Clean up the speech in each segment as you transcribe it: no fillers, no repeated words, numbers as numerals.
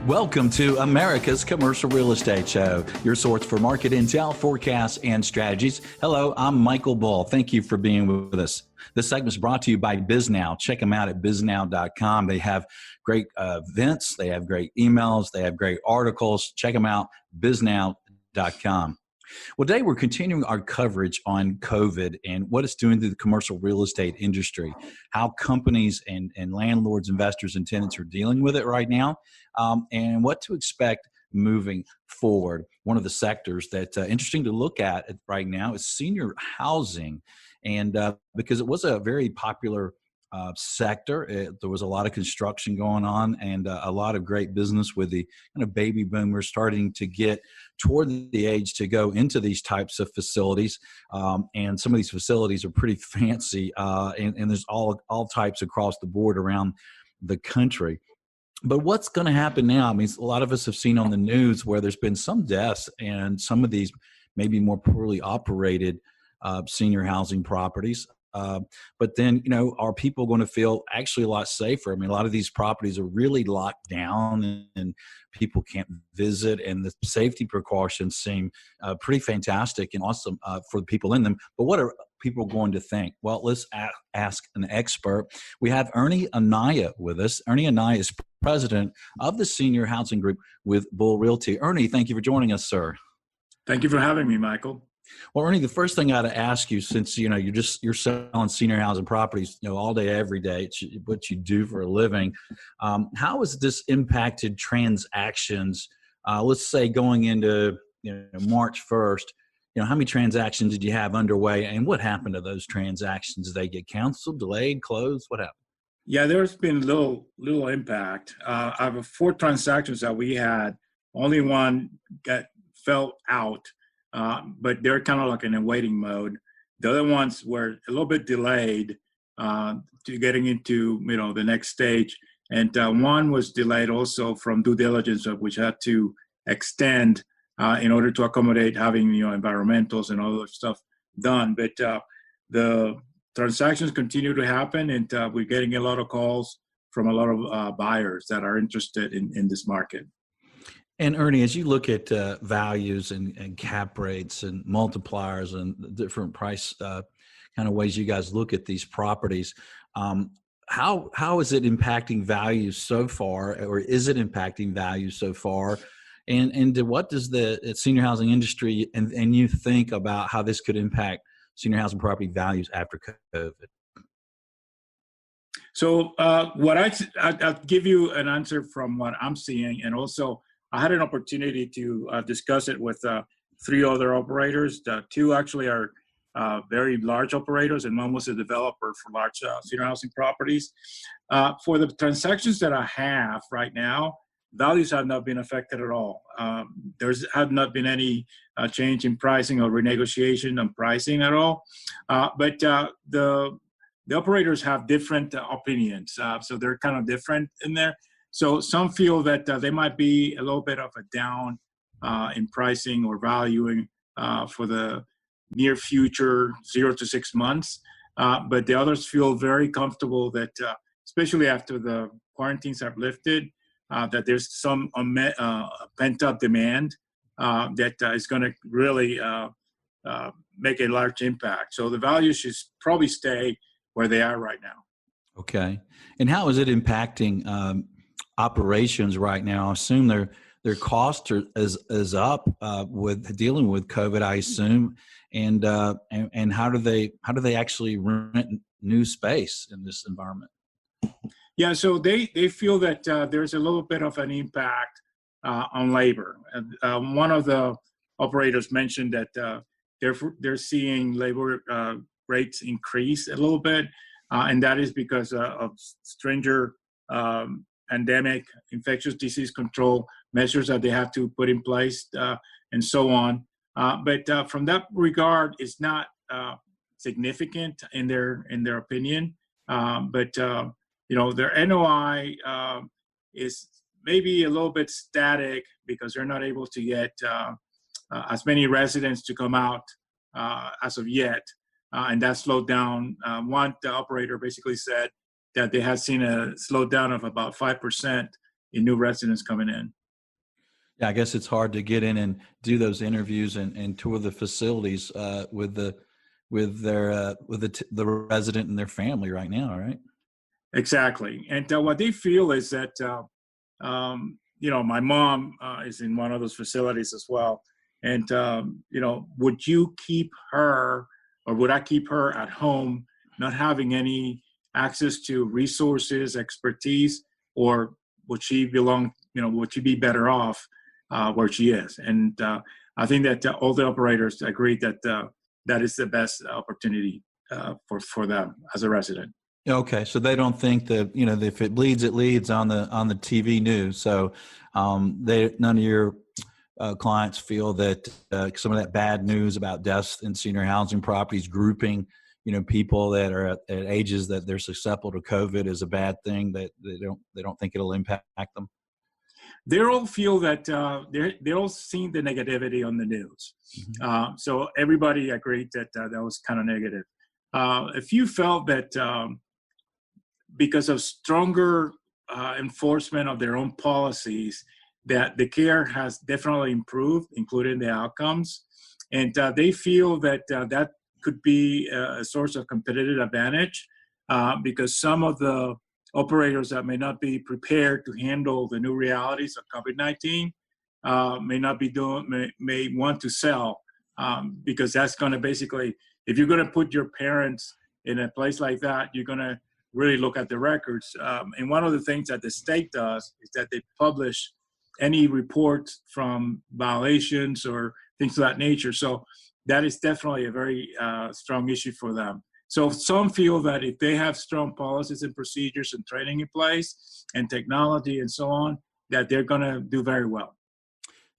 Welcome to America's Commercial Real Estate Show, your source for market intel, forecasts, and strategies. Hello, I'm Michael Bull. Thank you for being with us. This segment is brought to you by BizNow. Check them out at biznow.com. They have great events, they have great emails, they have great articles. Check them out, biznow.com. Well, today we're continuing our coverage on COVID and what it's doing to the commercial real estate industry, how companies and landlords, investors, and tenants are dealing with it right now, and what to expect moving forward. One of the sectors that's interesting to look at right now is senior housing, and because it was a very popular sector. There was a lot of construction going on and a lot of great business with the kind of baby boomers starting to get toward the age to go into these types of facilities. And some of these facilities are pretty fancy, and there's all types across the board around the country. But what's going to happen now? I mean, a lot of us have seen on the news where there's been some deaths and some of these maybe more poorly operated senior housing properties. But then, are people going to feel actually a lot safer? I mean, a lot of these properties are really locked down and people can't visit, and the safety precautions seem pretty fantastic and awesome for the people in them. But what are people going to think? Well, let's ask an expert. We have Ernie Anaya with us. Ernie Anaya is president of the Senior Housing Group with Bull Realty. Ernie, thank you for joining us, sir. Thank you for having me, Michael. Well, Ernie, the first thing I got to ask you, since you're selling senior housing properties, all day, every day, it's what you do for a living. How has this impacted transactions? Let's say going into March 1st. How many transactions did you have underway, and what happened to those transactions? Did they get canceled, delayed, closed? What happened? Yeah, there's been little impact. Out of 4 transactions that we had, only one fell out. But they're kind of like in a waiting mode. The other ones were a little bit delayed to getting into the next stage, and one was delayed also from due diligence, which had to extend in order to accommodate having environmentals and all that stuff done. But the transactions continue to happen, and we're getting a lot of calls from a lot of buyers that are interested in this market. And Ernie, as you look at values and cap rates and multipliers and the different price kind of ways you guys look at these properties, how is it impacting value so far, or is it impacting value so far? And what does the senior housing industry and you think about how this could impact senior housing property values after COVID? So I'll give you an answer from what I'm seeing, and also I had an opportunity to discuss it with 3 other operators. 2 actually are very large operators, and one was a developer for large senior housing properties. For the transactions that I have right now, values have not been affected at all. There's have not been any change in pricing or renegotiation on pricing at all. But the operators have different opinions, so they're kind of different in there. So some feel that they might be a little bit of a down in pricing or valuing for the near future, 0 to 6 months. But the others feel very comfortable that, especially after the quarantines have lifted, that there's some pent-up demand that is going to really make a large impact. So the values should probably stay where they are right now. Okay. And how is it impacting operations right now? I assume their cost is up with dealing with COVID, I assume, and how do they actually rent new space in this environment? Yeah, so they feel that there's a little bit of an impact on labor. One of the operators mentioned that they're seeing labor rates increase a little bit, and that is because of stringent pandemic, infectious disease control measures that they have to put in place, and so on. But from that regard, it's not significant in their opinion. But their NOI is maybe a little bit static because they're not able to get as many residents to come out as of yet, and that slowed down. One the operator basically said that they had seen a slowdown of about 5% in new residents coming in. Yeah, I guess it's hard to get in and do those interviews and tour the facilities with the resident and their family right now, right? Exactly. And what they feel is that, my mom is in one of those facilities as well. And, would you keep her, or would I keep her at home, not having any access to resources, expertise, or would she be better off where she is? And I think that all the operators agreed that that is the best opportunity for them as a resident. Okay, so they don't think that if it bleeds, it leads on the TV news. So none of your clients feel that some of that bad news about deaths in senior housing properties, grouping people that are at ages that they're susceptible to COVID, is a bad thing. That they don't think it'll impact them. They all feel that they're all seeing the negativity on the news. Mm-hmm. So everybody agreed that that was kind of negative. A few felt that because of stronger enforcement of their own policies, that the care has definitely improved, including the outcomes. And they feel that that could be a source of competitive advantage because some of the operators that may not be prepared to handle the new realities of COVID-19 may want to sell because that's going to basically, if you're going to put your parents in a place like that, you're going to really look at the records. And one of the things that the state does is that they publish any reports from violations or things of that nature. So that is definitely a very strong issue for them. So some feel that if they have strong policies and procedures and training in place and technology and so on, that they're going to do very well.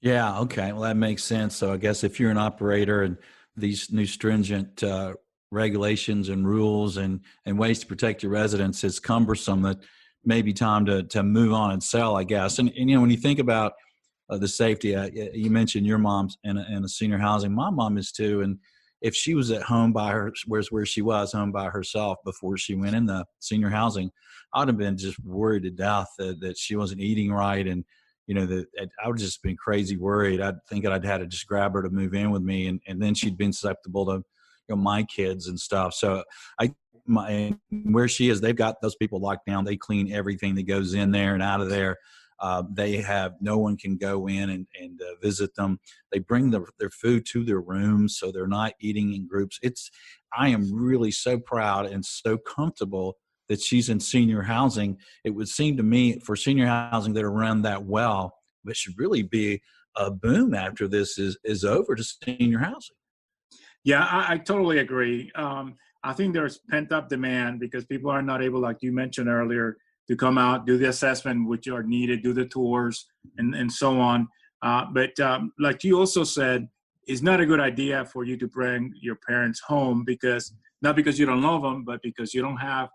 Yeah. Okay. Well, that makes sense. So I guess if you're an operator and these new stringent regulations and rules and ways to protect your residents, it's cumbersome, that may be time to move on and sell, I guess. And when you think about the safety, you mentioned your mom's in a senior housing. My mom is too. And if she was at home where she was home by herself before she went in the senior housing, I'd have been just worried to death that she wasn't eating right. And, that I would just been crazy worried. I'd think I'd had to just grab her to move in with me. And then she'd been susceptible to, my kids and stuff. So where she is, they've got those people locked down. They clean everything that goes in there and out of there. They have no one can go in and visit them. They bring their food to their rooms, so they're not eating in groups. I am really so proud and so comfortable that she's in senior housing. It would seem to me for senior housing that are run that well, it should really be a boom after this is over to senior housing. Yeah, I totally agree. I think there's pent up demand because people are not able, like you mentioned earlier, to come out, do the assessment, which are needed, do the tours, and so on. But like you also said, it's not a good idea for you to bring your parents home not because you don't love them, but because you don't have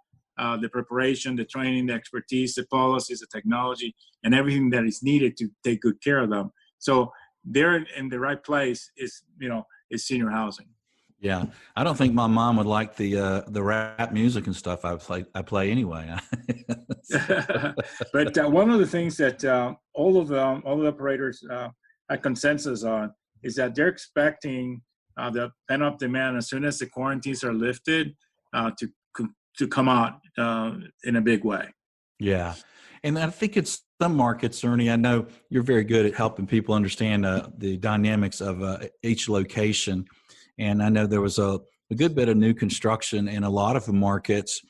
the preparation, the training, the expertise, the policies, the technology, and everything that is needed to take good care of them. So they're in the right place is senior housing. Yeah, I don't think my mom would like the rap music and stuff I play anyway. But one of the things that all the operators had consensus on is that they're expecting the pent-up demand as soon as the quarantines are lifted to come out in a big way. Yeah, and I think it's some markets, Ernie. I know you're very good at helping people understand the dynamics of each location. And I know there was a good bit of new construction in a lot of the markets.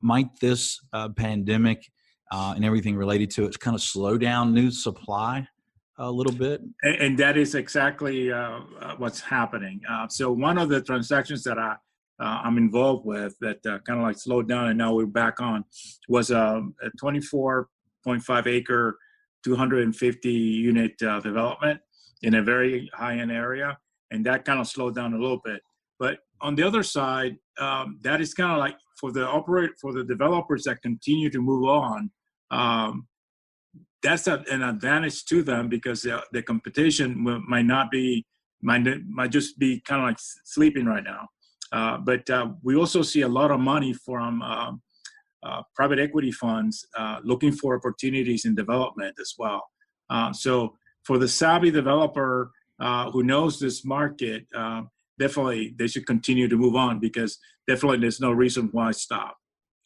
Might this pandemic and everything related to it kind of slow down new supply a little bit? And that is exactly what's happening. So one of the transactions that I'm involved with that kind of like slowed down and now we're back on was a 24.5 acre, 250 unit development in a very high-end area. And that kind of slowed down a little bit. But on the other side, that is kind of like for the developers that continue to move on, that's an advantage to them because the competition might just be kind of like sleeping right now. But we also see a lot of money from private equity funds looking for opportunities in development as well. So for the savvy developer who knows this market, definitely they should continue to move on because definitely there's no reason why stop.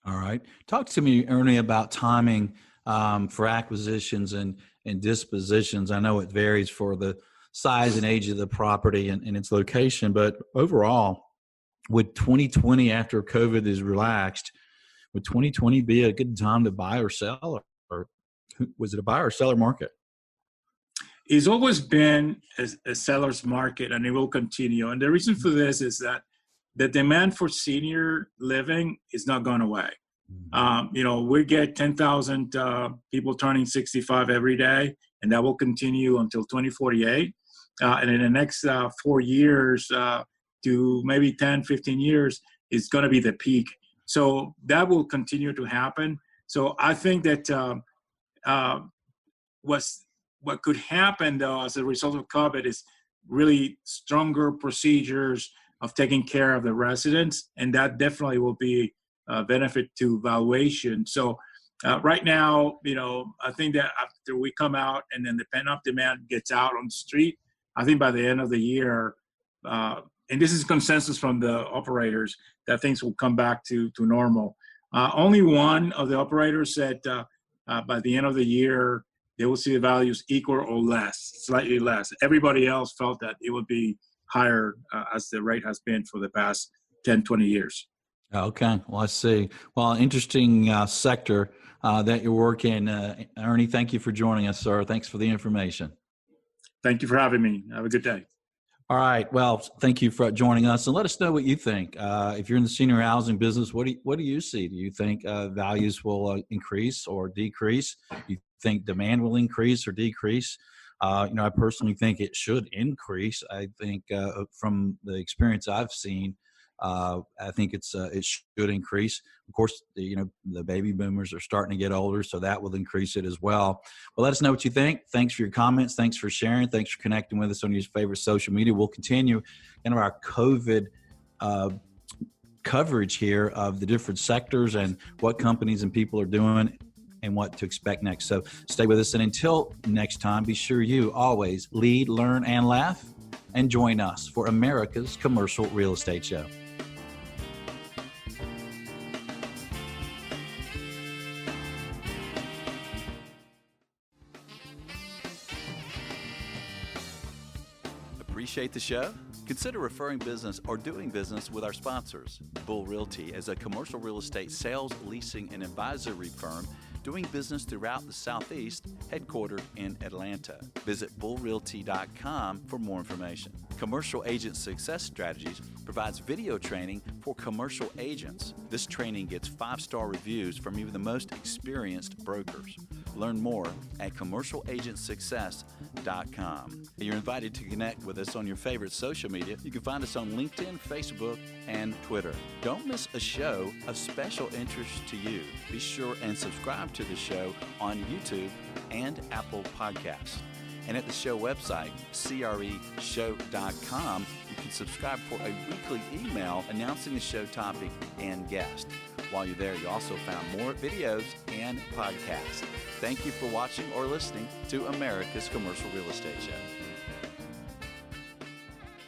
All right. Talk to me, Ernie, about timing for acquisitions and dispositions. I know it varies for the size and age of the property and its location, but overall, would 2020, after COVID is relaxed, would 2020 be a good time to buy or sell, or was it a buy or seller market? It's always been a seller's market, and it will continue. And the reason for this is that the demand for senior living is not going away. We get 10,000 people turning 65 every day, and that will continue until 2048. And in the next 4 years to maybe 10, 15 years is going to be the peak. So that will continue to happen. So I think that what could happen, though, as a result of COVID is really stronger procedures of taking care of the residents, and that definitely will be a benefit to valuation. So right now, I think that after we come out and then the pent-up demand gets out on the street, I think by the end of the year, and this is consensus from the operators, that things will come back to normal. Only one of the operators said by the end of the year, they will see the values equal or less, slightly less. Everybody else felt that it would be higher as the rate has been for the past 10, 20 years. Okay. Well, I see. Well, interesting sector that you're working. Ernie, thank you for joining us, sir. Thanks for the information. Thank you for having me. Have a good day. All right. Well, thank you for joining us, and let us know what you think. If you're in the senior housing business, what do you see? Do you think values will increase or decrease? You think demand will increase or decrease? I personally think it should increase. I think from the experience I've seen, I think it should increase. Of course, the baby boomers are starting to get older, so that will increase it as well. But let us know what you think. Thanks for your comments. Thanks for sharing. Thanks for connecting with us on your favorite social media. We'll continue our COVID coverage here of the different sectors and what companies and people are doing and what to expect next. So stay with us. And until next time, be sure you always lead, learn, and laugh. And join us for America's Commercial Real Estate Show. Appreciate the show? Consider referring business or doing business with our sponsors. Bull Realty is a commercial real estate sales, leasing, and advisory firm doing business throughout the Southeast, headquartered in Atlanta. Visit bullrealty.com for more information. Commercial Agent Success Strategies provides video training for commercial agents. This training gets 5-star reviews from even the most experienced brokers. Learn more at commercialagentsuccess.com. You're invited to connect with us on your favorite social media. You can find us on LinkedIn, Facebook, and Twitter. Don't miss a show of special interest to you. Be sure and subscribe to the show on YouTube and Apple Podcasts. And at the show website, creshow.com, you can subscribe for a weekly email announcing the show topic and guest. While you're there, you also found more videos and podcasts. Thank you for watching or listening to America's Commercial Real Estate Show.